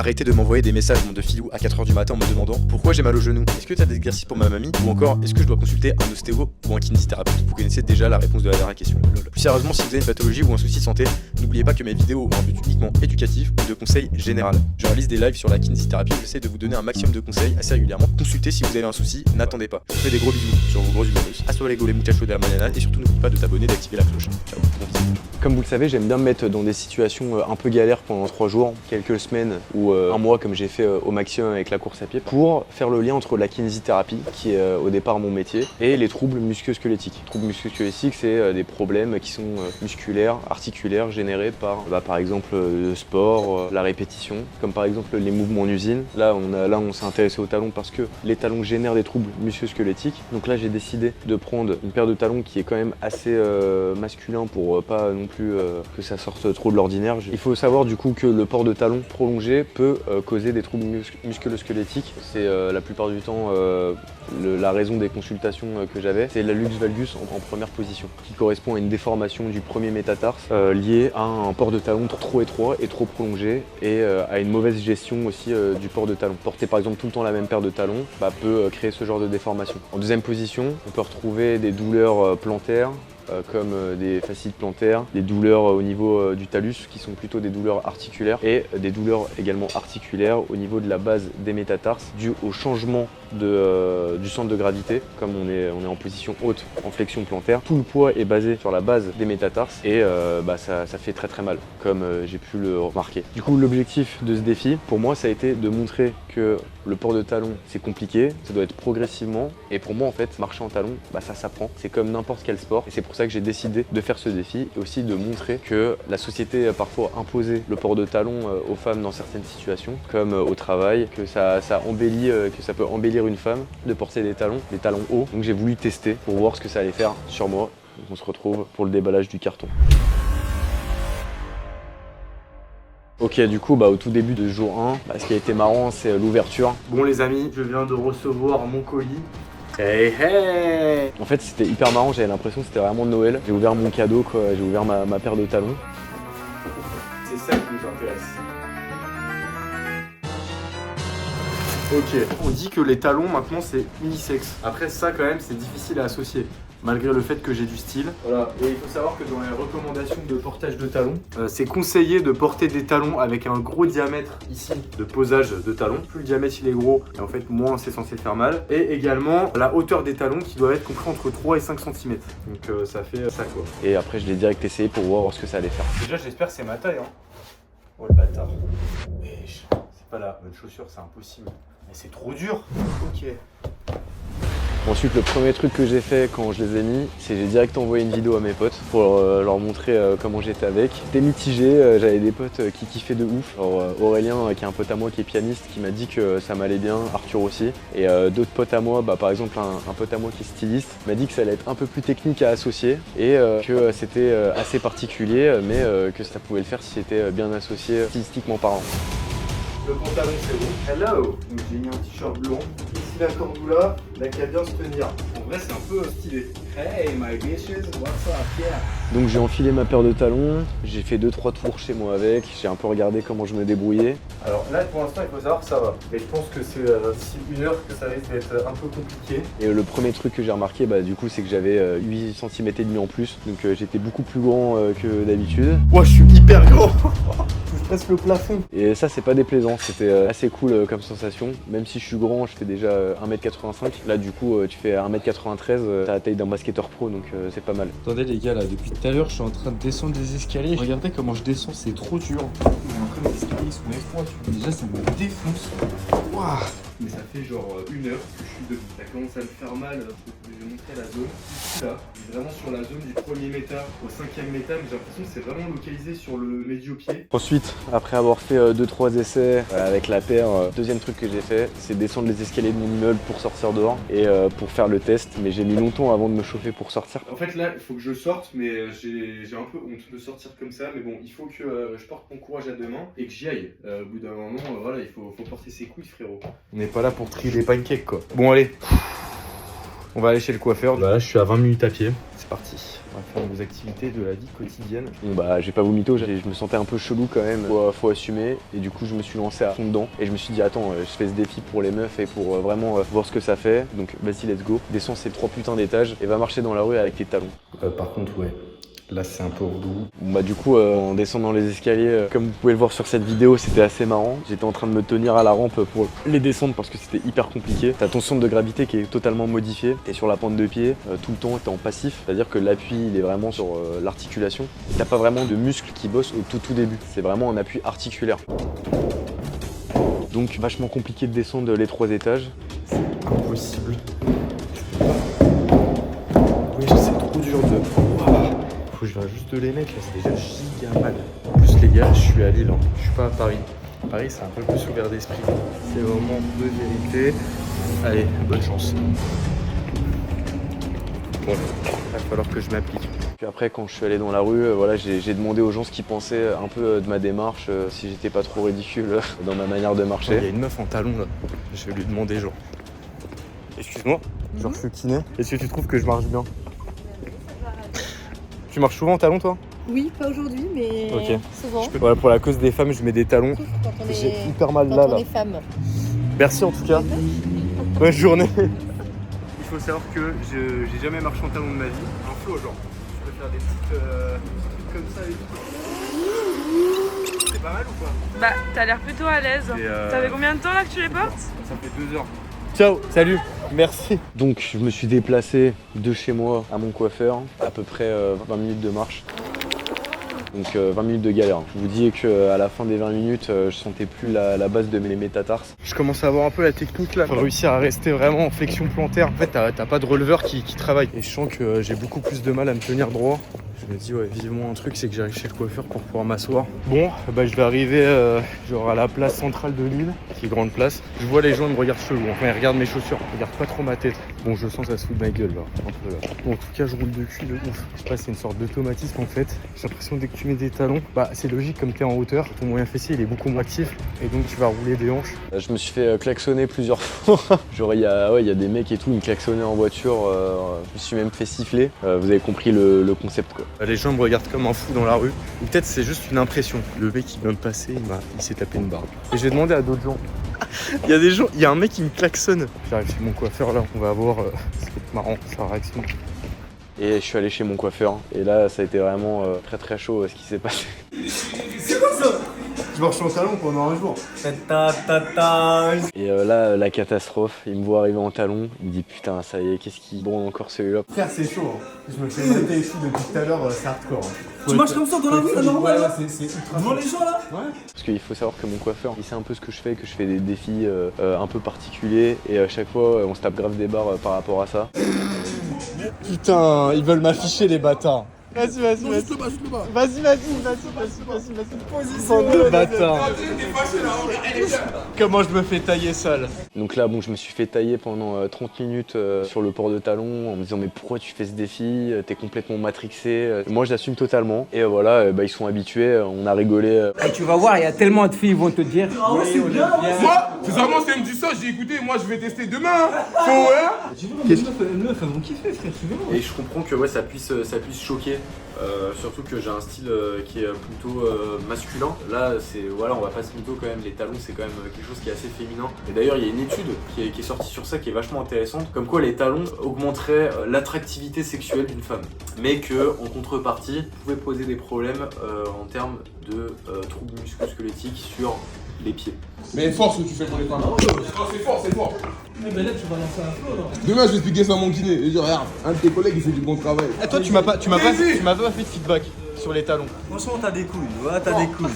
arrêter de m'envoyer des messages de filou à 4h du matin en me demandant pourquoi j'ai mal au genou, est-ce que tu as des exercices pour ma mamie, ou encore est-ce que je dois consulter un ostéo ou un kinésithérapeute. Vous connaissez déjà la réponse de la dernière question. Lol. Plus sérieusement, si vous avez une pathologie ou un souci de santé, n'oubliez pas que mes vidéos ont un but uniquement éducatif ou de conseils général. Je réalise des lives sur la kinésithérapie, j'essaie de vous donner un maximum de conseils assez régulièrement. Consultez si vous avez un souci, n'attendez pas. Je vous fais des gros bisous sur vos gros humanos. Hasta luego les muchachos de la mañana, et surtout n'oublie pas de t'abonner et d'activer la cloche. Ciao, bon visite. Comme vous le savez, j'aime bien me mettre dans des situations un peu galères pendant 3 jours, quelques semaines ou un mois comme j'ai fait au maximum avec la course à pied pour faire le lien entre la kinésithérapie, qui est au départ mon métier, et les troubles musculo-squelettiques. Les troubles musculo-squelettiques, c'est des problèmes qui sont musculaires, articulaires, générés par exemple le sport, la répétition, comme par exemple les mouvements en usine. Là, on s'est intéressé aux talons parce que les talons génèrent des troubles musculo-squelettiques. Donc là, j'ai décidé de prendre une paire de talons qui est quand même assez masculin pour pas non plus que ça sorte trop de l'ordinaire. Il faut savoir du coup que le port de talons prolongé peut causer des troubles musculo-squelettiques. C'est la plupart du temps la raison des consultations que j'avais. C'est la luxe valgus en première position, qui correspond à une déformation du premier métatarse liée à un port de talon trop étroit et trop prolongé, et à une mauvaise gestion aussi du port de talon. Porter par exemple tout le temps la même paire de talons peut créer ce genre de déformation. En deuxième position, on peut retrouver des douleurs plantaires, comme des fasciites plantaires, des douleurs au niveau du talus qui sont plutôt des douleurs articulaires, et des douleurs également articulaires au niveau de la base des métatarses dû au changement du centre de gravité. Comme on est en position haute en flexion plantaire, tout le poids est basé sur la base des métatarses et ça fait très très mal, comme j'ai pu le remarquer. Du coup, l'objectif de ce défi pour moi, ça a été de montrer que le port de talon c'est compliqué, ça doit être progressivement, et pour moi en fait marcher en talon ça s'apprend, c'est comme n'importe quel sport, et c'est pour ça que j'ai décidé de faire ce défi, et aussi de montrer que la société a parfois imposé le port de talon aux femmes dans certaines situations, comme au travail, que ça embellit, que ça peut embellir une femme de porter des talons hauts. Donc j'ai voulu tester pour voir ce que ça allait faire sur moi. Donc on se retrouve pour le déballage du carton. Ok, du coup, au tout début de jour 1, ce qui a été marrant, c'est l'ouverture. Bon les amis, je viens de recevoir mon colis. Hey hey! En fait, c'était hyper marrant, j'avais l'impression que c'était vraiment Noël. J'ai ouvert mon cadeau, quoi. J'ai ouvert ma paire de talons. C'est ça qui nous intéresse. Ok, on dit que les talons maintenant c'est unisexe. Après ça quand même c'est difficile à associer, malgré le fait que j'ai du style. Voilà, et il faut savoir que dans les recommandations de portage de talons, c'est conseillé de porter des talons avec un gros diamètre ici de posage de talons. Plus le diamètre il est gros, et en fait moins c'est censé faire mal. Et également la hauteur des talons qui doit être compris entre 3 et 5 cm. Donc ça fait ça quoi. Et après je l'ai direct essayé pour voir ce que ça allait faire. Déjà j'espère que c'est ma taille Oh le bâtard. C'est pas la bonne chaussure, c'est impossible. Mais c'est trop dur. Ok. Ensuite, le premier truc que j'ai fait quand je les ai mis, c'est j'ai direct envoyé une vidéo à mes potes pour leur montrer comment j'étais avec. C'était mitigé, j'avais des potes qui kiffaient de ouf. Alors, Aurélien, qui est un pote à moi qui est pianiste, qui m'a dit que ça m'allait bien, Arthur aussi. Et d'autres potes à moi, par exemple un pote à moi qui est styliste, m'a dit que ça allait être un peu plus technique à associer et que c'était assez particulier, mais que ça pouvait le faire si c'était bien associé stylistiquement parlant. Le pantalon c'est bon. Hello. Donc j'ai mis un t-shirt blanc. Ici la cordoula, là qui a bien se tenir. En vrai c'est un peu stylé. Hey my bitches, what's up, yeah. Donc j'ai enfilé ma paire de talons, j'ai fait 2-3 tours chez moi avec, j'ai un peu regardé comment je me débrouillais. Alors là pour l'instant il faut savoir que ça va. Et je pense que c'est d'ici 1 heure que ça risque d'être un peu compliqué. Et le premier truc que j'ai remarqué du coup c'est que j'avais 8 cm et demi en plus. Donc j'étais beaucoup plus grand que d'habitude. Ouah, je suis hyper grand. Je touche presque le plafond. Et ça c'est pas déplaisant, c'était assez cool comme sensation. Même si je suis grand, je fais déjà 1m85. Là du coup tu fais 1m93, t'as la taille d'un basketteur pro, donc c'est pas mal. Attendez les gars, là depuis tout à l'heure je suis en train de descendre des escaliers. Regardez comment je descends, c'est trop dur. Après les escaliers ils sont étroits, déjà ça me défonce. Waouh. Mais ça fait genre 1 heure que je suis debout. Ça commence à me faire mal. Je vais montrer la zone. Ici là, vraiment sur la zone du premier méta au 5e méta, mais j'ai l'impression que c'est vraiment localisé sur le médio-pied. Ensuite, après avoir fait 2-3 essais avec la paire, deuxième truc que j'ai fait, c'est descendre les escaliers de mon immeuble pour sortir dehors et pour faire le test. Mais j'ai mis longtemps avant de me chauffer pour sortir. En fait là, il faut que je sorte, mais j'ai un peu honte de sortir comme ça. Mais bon, il faut que je porte mon courage à 2 mains et que j'y aille. Au bout d'un moment, voilà, il faut porter ses couilles, frérot. On n'est pas là pour trier des pancakes quoi. Bon allez. On va aller chez le coiffeur. Bah là, je suis à 20 minutes à pied. C'est parti. On va faire nos activités de la vie quotidienne. Bon bah j'ai pas vous mytho, je me sentais un peu chelou quand même, faut assumer et du coup je me suis lancé à fond dedans et je me suis dit attends je fais ce défi pour les meufs et pour vraiment voir ce que ça fait, donc vas-y let's go, descends ces 3 putains d'étages et va marcher dans la rue avec tes talons. Par contre ouais, là c'est un peu relou. Bon, bah du coup en descendant les escaliers, comme vous pouvez le voir sur cette vidéo, c'était assez marrant. J'étais en train de me tenir à la rampe pour les descendre parce que c'était hyper compliqué. T'as ton centre de gravité qui est totalement modifié, t'es sur la pointe de pied tout le temps, t'es en passif, c'est-à-dire que l'appui il est vraiment sur l'articulation. T'as pas vraiment de muscles qui bossent au tout début, c'est vraiment un appui articulaire. Donc vachement compliqué de descendre les 3 étages. C'est impossible. Oui, c'est trop dur de... Faut que je viens juste de les mettre là, c'est déjà giga mal. En plus les gars, je suis à Lille, hein. Je suis pas à Paris. Paris c'est un peu plus ouvert d'esprit. C'est vraiment de vérité. Allez, bonne chance. Bon, il va falloir que je m'applique. Puis après quand je suis allé dans la rue, voilà, j'ai demandé aux gens ce qu'ils pensaient un peu de ma démarche, si j'étais pas trop ridicule dans ma manière de marcher. Il y a une meuf en talons là, je vais lui demander genre. Excuse-moi, genre je suis kiné. Est-ce que tu trouves que je marche bien? Tu marches souvent en talons toi? Oui, pas aujourd'hui, mais Ok. souvent. Voilà, pour la cause des femmes, je mets des talons. Quand on est, J'ai hyper mal quand là. on est femme. Merci en tout cas. Bonne journée. Il faut savoir que j'ai jamais marché en talons de ma vie. Un flow genre. Je peux faire des petites trucs comme ça et tout. C'est pas mal ou pas? Bah, t'as l'air plutôt à l'aise. Ça fait combien de temps là que tu les portes? Ça fait 2 heures. Ciao, salut, merci. Donc je me suis déplacé de chez moi à mon coiffeur, à peu près 20 minutes de marche. Donc 20 minutes de galère. Je vous dis qu'à la fin des 20 minutes, je sentais plus la base de mes métatarses. Je commence à avoir un peu la technique là. Faut réussir à rester vraiment en flexion plantaire. En fait, t'as pas de releveur qui travaille. Et je sens que j'ai beaucoup plus de mal à me tenir droit. Je me dis ouais, vivement un truc, c'est que j'arrive chez le coiffeur pour pouvoir m'asseoir. Bon, bah je vais arriver genre à la place centrale de Lille, qui est grande place. Je vois les gens, ils me regardent chelou. Enfin, ils regardent mes chaussures, ils regardent pas trop ma tête. Bon, je sens ça se fout de ma gueule là, un peu là. Bon, en tout cas, je roule de cul de ouf. Je sais pas, c'est une sorte d'automatisme en fait. J'ai l'impression dès que tu mets des talons, bah c'est logique, comme t'es en hauteur, ton moyen fessier il est beaucoup moins actif et donc tu vas rouler des hanches. Je me suis fait klaxonner plusieurs fois. Genre il y a des mecs et tout, ils me klaxonnaient en voiture. Je me suis même fait siffler. Vous avez compris le concept quoi. Les gens me regardent comme un fou dans la rue. Ou peut-être c'est juste une impression. Le mec qui vient de passer, il s'est tapé une barre. Et j'ai demandé à d'autres gens. Il y a des gens, il y a un mec qui me klaxonne. J'arrive chez mon coiffeur là, on va voir ce qui est marrant, sa réaction. Et je suis allé chez mon coiffeur. Et là ça a été vraiment très chaud ce qui s'est passé. C'est quoi ça? Je marche en talons pendant un jour. Et là, la catastrophe, il me voit arriver en talons, il me dit putain, ça y est, qu'est-ce qui branle encore celui-là? Frère, c'est chaud. Je me fais mater et tout depuis tout à l'heure, c'est hardcore. Tu marches comme ça dans la rue, c'est normal là? C'est ultra Devant les gens là? Ouais. Parce qu'il faut savoir que mon coiffeur, il sait un peu ce que je fais des défis un peu particuliers et à chaque fois, on se tape grave des barres par rapport à ça. Putain, ils veulent m'afficher les bâtards. Vas-y. Juste le bas, juste le bas. Vas-y. Position de bâtard. Comment je me fais tailler sale? Donc là, bon, je me suis fait tailler pendant 30 minutes sur le port de talons en me disant mais pourquoi tu fais ce défi? T'es complètement matrixé. Moi, je l'assume totalement. Et voilà, ils sont habitués, on a rigolé. Et tu vas voir, il y a tellement de filles qui vont te dire. Ah ouais, c'est bien. Moi, sincèrement, si elle me dit ça, j'ai écouté, moi je vais tester demain. Faut, ouais. Les meufs, elles vont kiffer, frère, tu vois. Et je comprends que ouais, ça puisse choquer. Surtout que j'ai un style qui est plutôt masculin. Là, voilà, on va pas se mytho quand même. Les talons, c'est quand même quelque chose qui est assez féminin. Et d'ailleurs, il y a une étude qui est sortie sur ça qui est vachement intéressante. Comme quoi, les talons augmenteraient l'attractivité sexuelle d'une femme. Mais que, en contrepartie, pouvaient poser des problèmes en termes de troubles musculo-squelettiques sur les pieds. Mais force que tu fais pour les femmes. C'est fort. Mais ben là, tu vas lancer un flow là. Demain, je vais expliquer ça à mon kiné. Et je dis, regarde, un de tes collègues, il fait du bon travail. Et toi, tu m'as pas fait de feedback sur les talons. Franchement, t'as des couilles. Ouais, t'as des couilles.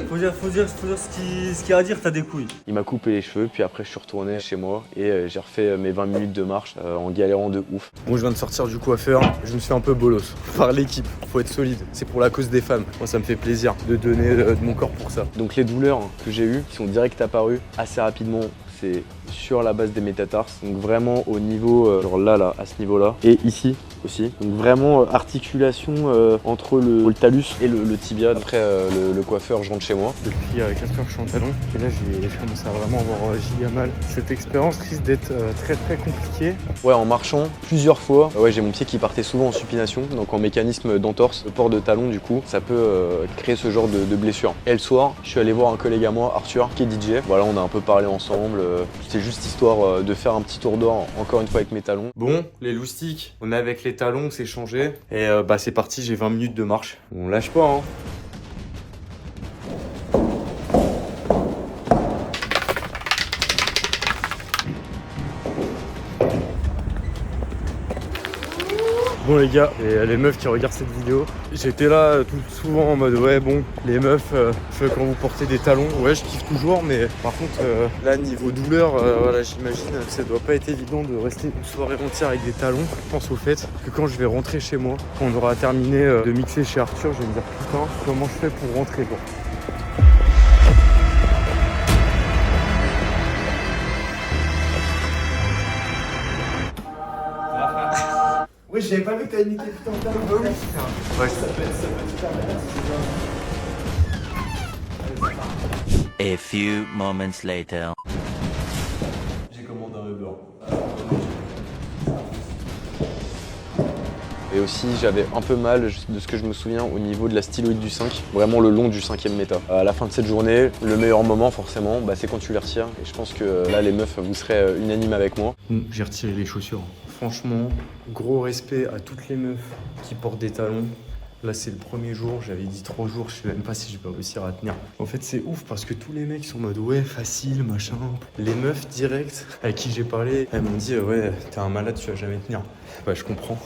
Faut dire ce qu'il y a à dire, t'as des couilles. Il m'a coupé les cheveux, puis après je suis retourné chez moi et j'ai refait mes 20 minutes de marche en galérant de ouf. Bon, je viens de sortir du coiffeur, je me suis un peu bolos par l'équipe. Faut être solide, c'est pour la cause des femmes. Moi, ça me fait plaisir de donner de mon corps pour ça. Donc les douleurs que j'ai eues, qui sont direct apparues assez rapidement, c'est sur la base des métatarses, donc vraiment au niveau, genre là, à ce niveau-là, et ici aussi. Donc vraiment articulation entre le talus et le tibia. Après le coiffeur, je rentre chez moi. Depuis 4 heures, je suis en talon et là, je commence à vraiment avoir giga mal. Cette expérience risque d'être très compliquée. Ouais, en marchant plusieurs fois, ouais, j'ai mon pied qui partait souvent en supination, donc en mécanisme d'entorse. Le port de talon, du coup, ça peut créer ce genre de blessure. Et le soir, je suis allé voir un collègue à moi, Arthur, qui est DJ. Voilà, on a un peu parlé ensemble. C'est juste histoire de faire un petit tour d'or, encore une fois avec mes talons. Bon, les loustiques, on est avec les talons, c'est changé. Et bah c'est parti, j'ai 20 minutes de marche. On lâche pas, hein. Bon les gars, et les meufs qui regardent cette vidéo, j'étais là tout souvent en mode ouais bon, les meufs, quand vous portez des talons, ouais je kiffe toujours, mais par contre là niveau douleur, voilà j'imagine que ça doit pas être évident de rester une soirée entière avec des talons. Je pense au fait que quand je vais rentrer chez moi, quand on aura terminé de mixer chez Arthur, je vais me dire putain comment je fais pour rentrer quoi. Oui, j'avais pas vu que t'avais mis tes putains de talons. Ouais, Ça peut super bien. A few moments later. J'ai commandé un Uber. Et aussi j'avais un peu mal de ce que je me souviens au niveau de la styloïde du 5, vraiment le long du 5e méta. À la fin de cette journée, le meilleur moment forcément, bah, c'est quand tu les retires. Et je pense que là les meufs, vous serez unanimes avec moi. J'ai retiré les chaussures. Franchement, gros respect à toutes les meufs qui portent des talons. Là c'est le premier jour, j'avais dit 3 jours, je sais même pas si je vais réussir à tenir. En fait c'est ouf parce que tous les mecs sont en mode ouais facile machin. Les meufs direct avec qui j'ai parlé, elles m'ont dit ouais t'es un malade, tu vas jamais tenir. Bah je comprends.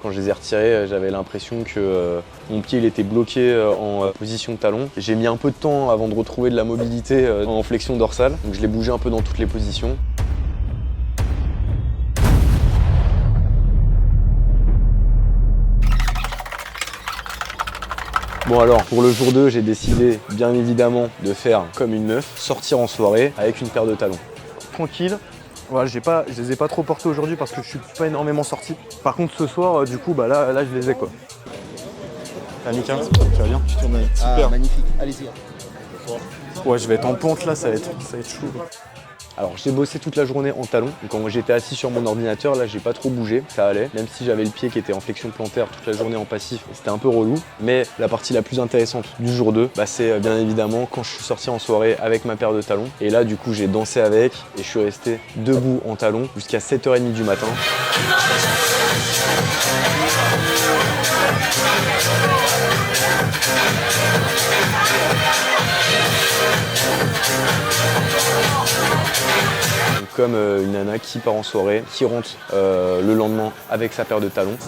Quand je les ai retirés, j'avais l'impression que mon pied il était bloqué en position de talon. J'ai mis un peu de temps avant de retrouver de la mobilité en flexion dorsale, donc je l'ai bougé un peu dans toutes les positions. Bon alors, pour le jour 2, j'ai décidé bien évidemment de faire comme une meuf, sortir en soirée avec une paire de talons. Tranquille. Voilà, je les ai pas trop portés aujourd'hui parce que je suis pas énormément sorti. Par contre ce soir, du coup, bah là je les ai quoi. Annika, tu vas bien? Super. Magnifique. Allez-y. Ouais, je vais être en pente là, ça va être chaud. Alors j'ai bossé toute la journée en talons, donc quand j'étais assis sur mon ordinateur, là j'ai pas trop bougé, ça allait, même si j'avais le pied qui était en flexion plantaire toute la journée en passif, c'était un peu relou. Mais la partie la plus intéressante du jour 2, bah, c'est bien évidemment quand je suis sorti en soirée avec ma paire de talons. Et là du coup j'ai dansé avec et je suis resté debout en talons jusqu'à 7h30 du matin. Comme une nana qui part en soirée, qui rentre le lendemain avec sa paire de talons.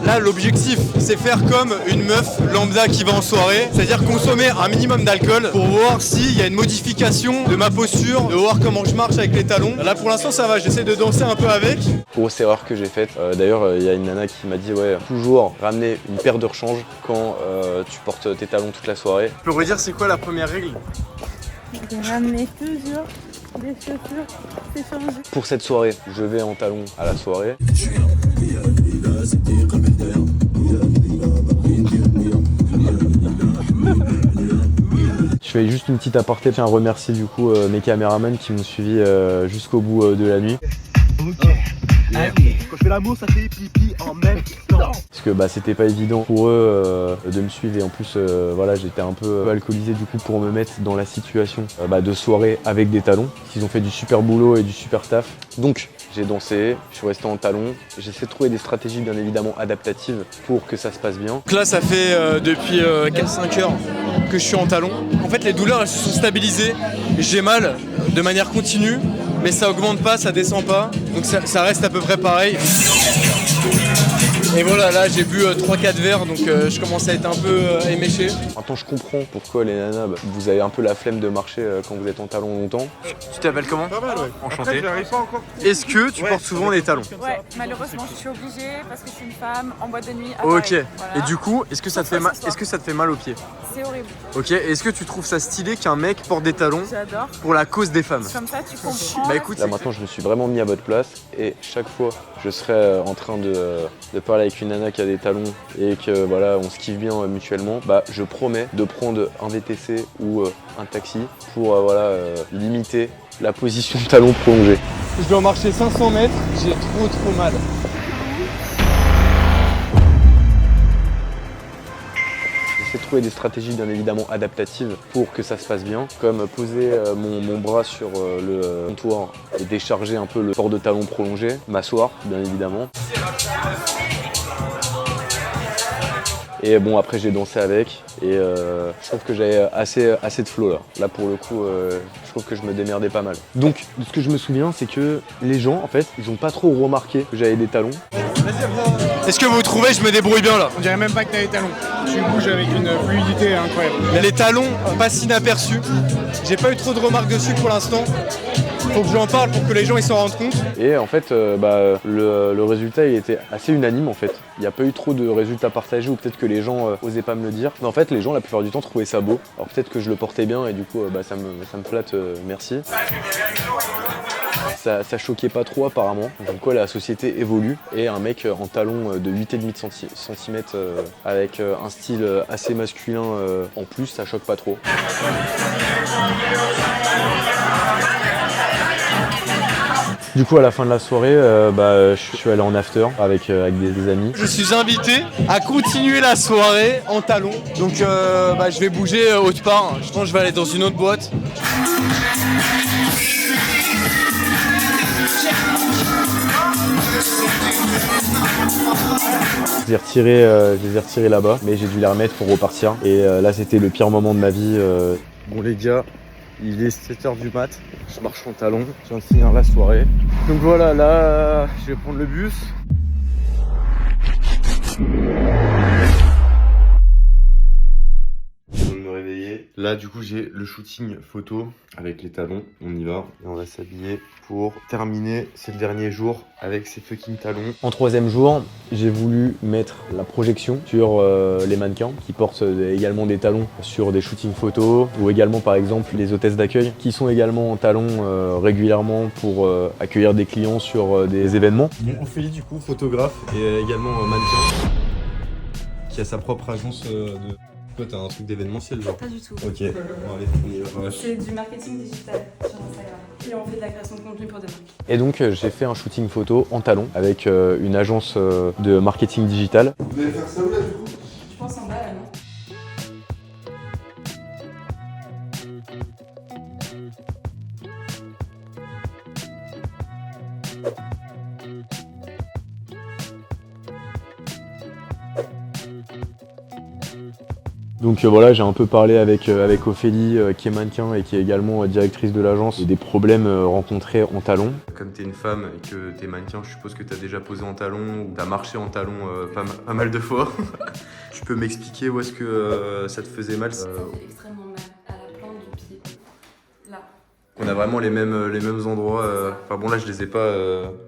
Là, l'objectif, c'est faire comme une meuf lambda qui va en soirée, c'est-à-dire consommer un minimum d'alcool pour voir s'il y a une modification de ma posture, de voir comment je marche avec les talons. Là, pour l'instant, ça va, j'essaie de danser un peu avec. Grosse erreur que j'ai faite. D'ailleurs, il y a une nana qui m'a dit ouais, toujours ramener une paire de rechange quand tu portes tes talons toute la soirée. Tu peux redire c'est quoi la première règle? de ramener toujours des chaussures échangées. Pour cette soirée, je vais en talons à la soirée. Je fais juste une petite aparté, je tiens à remercier du coup mes caméramans qui m'ont suivi jusqu'au bout de la nuit. Ok. Allez, quand je fais l'amour, ça fait pipi en même temps. Parce que bah, c'était pas évident pour eux de me suivre et en plus voilà, j'étais un peu alcoolisé du coup pour me mettre dans la situation de soirée avec des talons. Ils ont fait du super boulot et du super taf. Donc j'ai dansé, je suis resté en talons. J'essaie de trouver des stratégies bien évidemment adaptatives pour que ça se passe bien. Donc là, ça fait depuis 4-5 heures que je suis en talons. En fait, les douleurs, elles se sont stabilisées. J'ai mal de manière continue, mais ça augmente pas, ça descend pas. Donc ça reste à peu près pareil. Et voilà, là j'ai bu 3-4 verres, donc je commence à être un peu éméché. Maintenant je comprends pourquoi les nanas, vous avez un peu la flemme de marcher quand vous êtes en talons longtemps. Tu t'appelles comment? Pas mal, ouais. Enchanté. J'arrive pas encore. Est-ce que tu portes souvent des talons? Ouais, malheureusement, je suis obligée parce que je suis une femme en boîte de nuit. Ok. Paris, voilà. Et du coup, est-ce que ça te fait mal au pied? C'est horrible. Ok, est-ce que tu trouves ça stylé qu'un mec porte des talons J'adore. pour la cause des femmes? Comme ça, tu comprends. Bah écoute, Là maintenant je me suis vraiment mis à votre place et chaque fois je serai en train de parler avec une nana qui a des talons et que voilà on se kiffe bien mutuellement, bah je promets de prendre un VTC ou un taxi pour limiter la position de talon prolongée. je dois marcher 500 mètres, j'ai trop mal. J'essaie de trouver des stratégies bien évidemment adaptatives pour que ça se passe bien, comme poser mon bras sur le comptoir et décharger un peu le port de talon prolongé, m'asseoir bien évidemment. Et bon après j'ai dansé avec et je trouve que j'avais assez de flow là. Là pour le coup je trouve que je me démerdais pas mal. Donc de ce que je me souviens c'est que les gens en fait ils ont pas trop remarqué que j'avais des talons. Est-ce que vous trouvez que je me débrouille bien là? On dirait même pas que t'as les talons. Tu bouges avec une fluidité incroyable. Les talons passent inaperçus. J'ai pas eu trop de remarques dessus pour l'instant. Faut que j'en parle pour que les gens ils s'en rendent compte. Et en fait le résultat il était assez unanime en fait. Il n'y a pas eu trop de résultats partagés ou peut-être que les gens osaient pas me le dire. Mais en fait les gens la plupart du temps trouvaient ça beau. Alors peut-être que je le portais bien et du coup ça me flatte, merci. Ça choquait pas trop apparemment. Comme quoi la société évolue et un mec en talons de 8,5 cm avec un style assez masculin en plus ça choque pas trop. Du coup à la fin de la soirée, je suis allé en after avec des amis. Je suis invité à continuer la soirée en talons. Donc je vais bouger autre part. Je pense que je vais aller dans une autre boîte. Je les ai retirés là-bas, mais j'ai dû les remettre pour repartir. Et là c'était le pire moment de ma vie. Bon les gars, il est 7h du mat, je marche en talons, je viens de finir la soirée. Donc voilà, là je vais prendre le bus. Je vais me réveiller. Là du coup j'ai le shooting photo avec les talons, on y va. Et on va s'habiller pour terminer. C'est le dernier jour avec ces fucking talons. En troisième jour, j'ai voulu mettre la projection sur les mannequins qui portent également des talons sur des shootings photos ou également par exemple les hôtesses d'accueil qui sont également en talons régulièrement pour accueillir des clients sur des événements. Bon, Ophélie du coup photographe et également mannequin qui a sa propre agence de... Toi t'as un truc d'événementiel genre? Pas du tout. Ok, bon allez, on y va. C'est du marketing digital sur Instagram. Et on fait de la création de contenu pour des marques. Et donc j'ai fait un shooting photo en talons avec une agence de marketing digital. Vous allez faire ça où là du coup? Je pense en bas là, non? Donc voilà, j'ai un peu parlé avec Ophélie qui est mannequin et qui est également directrice de l'agence et des problèmes rencontrés en talons. Comme tu es une femme et que tu es mannequin, je suppose que tu as déjà posé en talons ou tu as marché en talons pas mal de fois. Tu peux m'expliquer où est-ce que ça te faisait mal? Ça fait extrêmement mal à la plante du pied. Là. On a vraiment les mêmes endroits. Enfin bon là je les ai pas,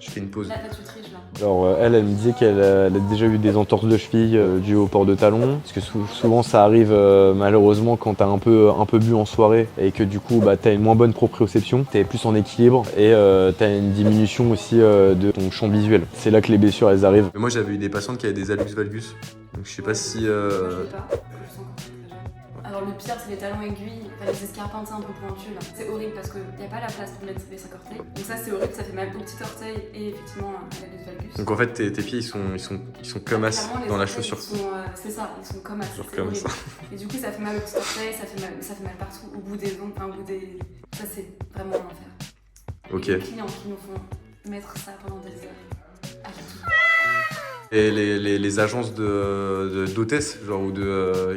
je fais une pause. Là tu triches là. Alors elle me disait qu'elle a déjà eu des entorses de cheville dues au port de talons. Parce que souvent ça arrive malheureusement quand t'as un peu bu en soirée et que du coup t'as une moins bonne proprioception, t'es plus en équilibre et t'as une diminution aussi de ton champ visuel. C'est là que les blessures elles arrivent. Moi j'avais eu des patientes qui avaient des hallux valgus. Donc je sais pas si... Moi, je l'ai pas. Je sens encore très jeune. Alors le pire c'est les talons aiguilles, enfin, les escarpins un peu pointus là. C'est horrible parce qu'il n'y a pas la place pour mettre les 5 orteils. Donc ça c'est horrible, ça fait mal au petit orteil et effectivement à l'allus valgus. Donc en fait tes pieds ils sont comme as dans la chaussure. C'est ça, ils sont comme as. Genre comme ça. Et du coup ça fait mal au petit orteil, ça fait mal partout, au bout des ongles, enfin au bout des... Ça c'est vraiment l'enfer. Ok. Et les clients qui nous font mettre ça pendant des heures. À tout. Et les agences d'hôtesses, genre ou de...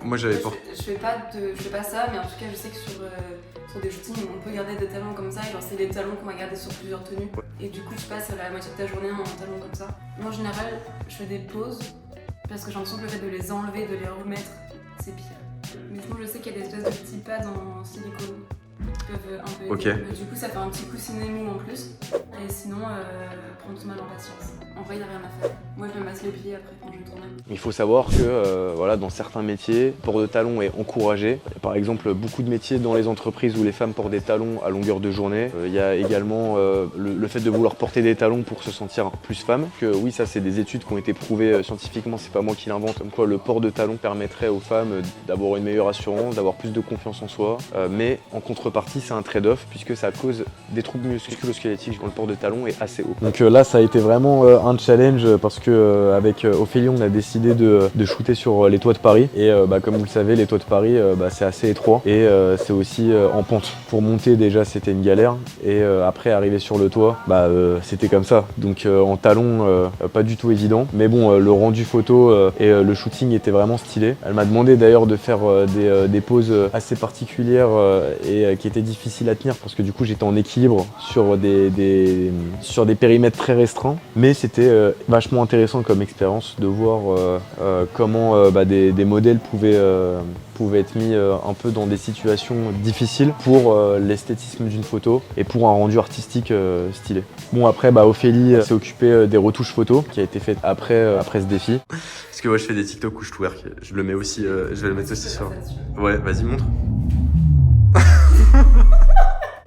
Moi j'avais pas... Je fais pas ça, mais en tout cas je sais que sur des shootings on peut garder des talons comme ça, et genre c'est des talons qu'on va garder sur plusieurs tenues. Et du coup tu passes la moitié de ta journée en talons comme ça. Moi en général je fais des pauses, parce que j'ai l'impression que le fait de les enlever, de les remettre, c'est pire. Mais sinon je sais qu'il y a des espèces de petits pads en silicone qui peuvent un peu aider. Mais du coup ça fait un petit coussinet mou en plus. Et sinon prends tout mal en patience. En vrai il n'y a rien à faire. Moi, je me masse les pieds après quand je tourne. Il faut savoir que voilà, dans certains métiers, le port de talons est encouragé. Par exemple, beaucoup de métiers dans les entreprises où les femmes portent des talons à longueur de journée. Il y a également le fait de vouloir porter des talons pour se sentir plus femme. Que oui, ça c'est des études qui ont été prouvées scientifiquement, c'est pas moi qui l'invente. Comme quoi le port de talons permettrait aux femmes d'avoir une meilleure assurance, d'avoir plus de confiance en soi. Mais en contrepartie, c'est un trade-off puisque ça cause des troubles musculo-squelettiques quand le port de talons est assez haut. Donc là, ça a été vraiment un challenge parce que avec Ophélie, on a décidé de shooter sur les toits de Paris. Et comme vous le savez, les toits de Paris, c'est assez étroit et c'est aussi en pente. Pour monter déjà, c'était une galère et après arriver sur le toit, c'était comme ça. Donc en talons, pas du tout évident. Mais bon, le rendu photo et le shooting était vraiment stylé. Elle m'a demandé d'ailleurs de faire des poses assez particulières et qui étaient difficiles à tenir parce que du coup j'étais en équilibre sur des périmètres très restreints. Mais c'était vachement intéressant comme expérience de voir comment des modèles pouvaient être mis un peu dans des situations difficiles pour l'esthétisme d'une photo et pour un rendu artistique stylé. Bon après Ophélie s'est occupée des retouches photos qui a été faite après ce défi. Parce que je fais des TikTok où je twerk, je le mets aussi, je vais le mettre aussi sur... Ouais, vas-y montre.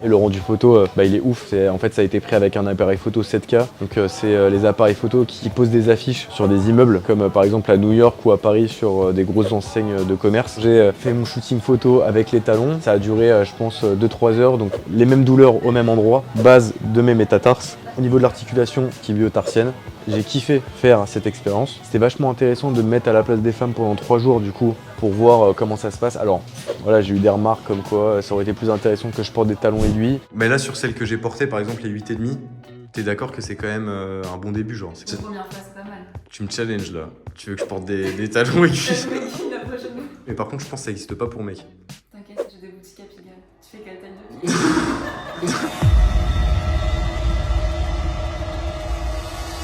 Et le rendu photo, il est ouf. En fait, ça a été pris avec un appareil photo 7K. Donc, c'est les appareils photo qui posent des affiches sur des immeubles, comme par exemple à New York ou à Paris sur des grosses enseignes de commerce. J'ai fait mon shooting photo avec les talons. Ça a duré, je pense, 2-3 heures. Donc, les mêmes douleurs au même endroit. Base de mes métatarses. Au niveau de l'articulation tibio-tarsienne, j'ai kiffé faire cette expérience. C'était vachement intéressant de me mettre à la place des femmes pendant 3 jours du coup pour voir comment ça se passe. Alors voilà, j'ai eu des remarques comme quoi ça aurait été plus intéressant que je porte des talons aiguilles. Mais là sur celles que j'ai portées, par exemple les 8,5, t'es d'accord que c'est quand même un bon début genre. La première fois c'est pas mal. Tu me challenges là. Tu veux que je porte des talons aiguilles? La prochaine fois. Mais par contre je pense que ça n'existe pas pour mec. T'inquiète, j'ai des boutiques à Pigalle. Tu fais quelle taille de pied?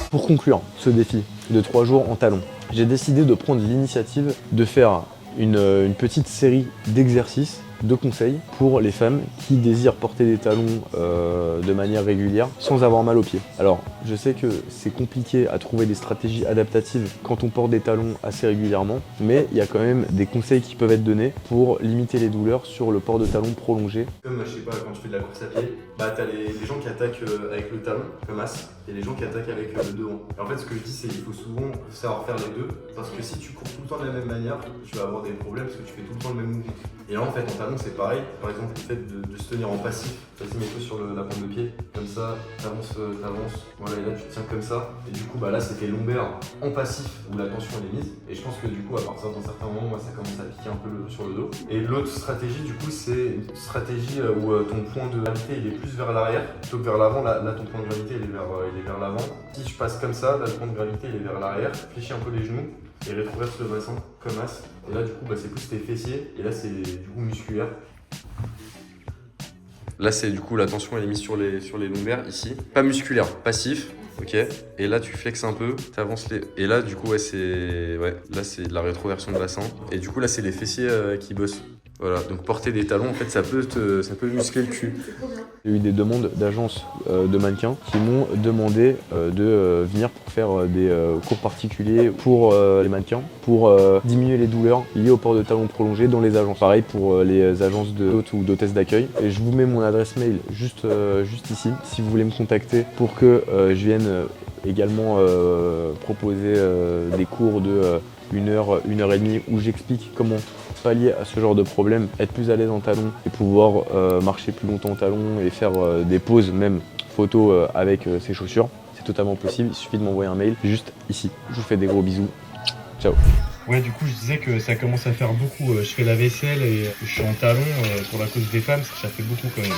Pour conclure ce défi de 3 jours en talons, j'ai décidé de prendre l'initiative de faire une petite série d'exercices, de conseils pour les femmes qui désirent porter des talons de manière régulière sans avoir mal aux pieds. Alors je sais que c'est compliqué à trouver des stratégies adaptatives quand on porte des talons assez régulièrement, mais il y a quand même des conseils qui peuvent être donnés pour limiter les douleurs sur le port de talons prolongé. Comme je sais pas, quand tu fais de la course à pied, t'as les gens qui attaquent avec le talon comme as et les gens qui attaquent avec le devant. Et en fait ce que je dis c'est qu'il faut souvent savoir faire les deux parce que si tu cours tout le temps de la même manière, tu vas avoir des problèmes parce que tu fais tout le temps le même mouvement. Et là en fait en talon c'est pareil, par exemple le fait de se tenir en passif, vas-y mets-toi sur la pointe de pied, comme ça, t'avances, voilà et là tu te tiens comme ça, et du coup là c'est tes lombaires en passif où la tension elle est mise, et je pense que du coup à partir d'un certain moment ça commence à piquer un peu sur le dos. Et l'autre stratégie du coup c'est une stratégie où ton point de gravité il est plus vers l'arrière plutôt que vers l'avant, là ton point de gravité il est vers l'avant. Si je passe comme ça, là le point de gravité il est vers l'arrière, fléchis un peu les genoux, et rétroverse le bassin comme as. Et là du coup c'est plus tes fessiers et là c'est du coup musculaire. Là c'est du coup la tension elle est mise sur les lombaires ici. Pas musculaire, passif. Ok. Et là tu flexes un peu, t'avances les. Et là du coup là c'est de la rétroversion de bassin. Et du coup là c'est les fessiers qui bossent. Voilà, donc porter des talons, en fait, ça peut muscler le cul. J'ai eu des demandes d'agences de mannequins qui m'ont demandé de venir pour faire des cours particuliers pour les mannequins, pour diminuer les douleurs liées au port de talons prolongés dans les agences. Pareil pour les agences d'hôtes ou d'hôtesses d'accueil. Et je vous mets mon adresse mail juste ici, si vous voulez me contacter pour que je vienne également proposer des cours de 1 heure, 1 heure et demie où j'explique comment pallier à ce genre de problème, être plus à l'aise en talons et pouvoir marcher plus longtemps en talons et faire des poses même photos avec ces chaussures. C'est totalement possible, il suffit de m'envoyer un mail juste ici. Je vous fais des gros bisous. Ciao. Ouais, du coup, je disais que ça commence à faire beaucoup. Je fais la vaisselle et je suis en talons pour la cause des femmes, ça fait beaucoup quand même.